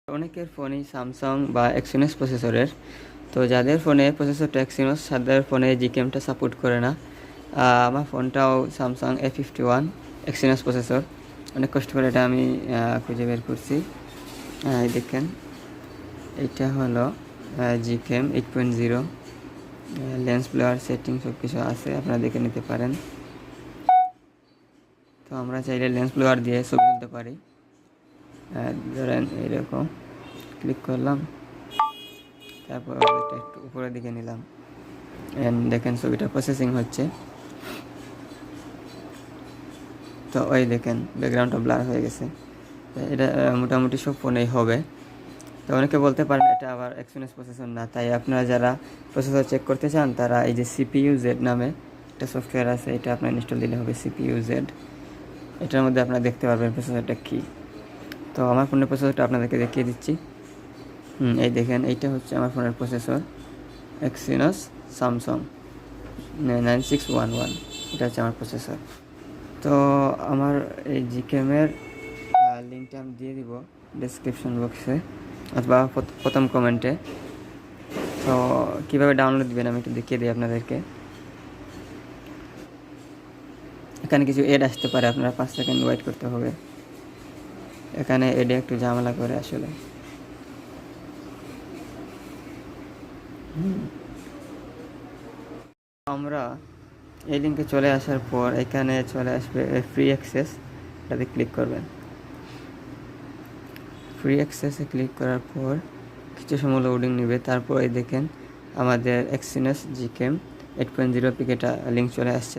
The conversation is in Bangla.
অনেকের ফোনই স্যামসাং বা এক্সিনোস প্রসেসরের, তো যাদের ফোনে প্রসেসরটা এক্সিনোস তাদের ফোনে জিকেমটা সাপোর্ট করে না। আমার ফোনটাও স্যামসাং A51 এক্সিনোস প্রসেসর। অনেক কষ্ট করে এটা আমি খুঁজে বের করছি। এই দেখেন, এটা হলো Gcam 8.0, লেন্স ব্লার সেটিং সব কিছু আছে, আপনারা দেখে নিতে পারেন। তো আমরা চাইলে লেন্স ব্লার দিয়ে ছবি তুলতে পারি। ধরেন এইরকম ক্লিক করলাম, তারপর এটা একটু উপরের দিকে নিলাম, দেখেন ছবিটা প্রসেসিং হচ্ছে। তো ওই দেখেন ব্যাকগ্রাউন্ডটা ব্লার হয়ে গেছে। এটা মোটামুটি সব ফোনেই হবে। তো অনেকে বলতে পারেন এটা আবার এক্সিনোস প্রসেসর না, তাই আপনারা যারা প্রসেসর চেক করতে চান তারা এই যে CPU Z নামে একটা সফটওয়্যার আছে, এটা আপনার ইনস্টল দিলে হবে। CPU Z, এটার মধ্যে আপনারা দেখতে পারবেন প্রসেসরটা কী। তো আমার ফোনের প্রসেসরটা আপনাদেরকে দেখিয়ে দিচ্ছি। এই দেখেন, এইটা হচ্ছে আমার ফোনের প্রসেসর এক্সিনোস স্যামসাং 9611, এটা হচ্ছে আমার প্রসেসর। তো আমার এই জিকেমের লিঙ্কটা আমি দিয়ে দিব ডেসক্রিপশন বক্সে অথবা প্রথম কমেন্টে। তো কীভাবে ডাউনলোড দিবেন আমি একটু দেখিয়ে দিই আপনাদেরকে। এখানে কিছু এড আসতে পারে, আপনারা 5 সেকেন্ড ওয়েট করতে হবে। এখানে এডে একটু ঝামেলা করে আসলে। আমরা এই লিঙ্কে চলে আসার পর এখানে চলে আসবে ফ্রি অ্যাক্সেস, এটাতে ক্লিক করবেন। ফ্রি অ্যাক্সেসে ক্লিক করার পর কিছু সময় লোডিং নেবে। তারপর এই দেখেন আমাদের এক্সিনোস Gcam 8.0 পিক এটা লিঙ্ক চলে আসছে।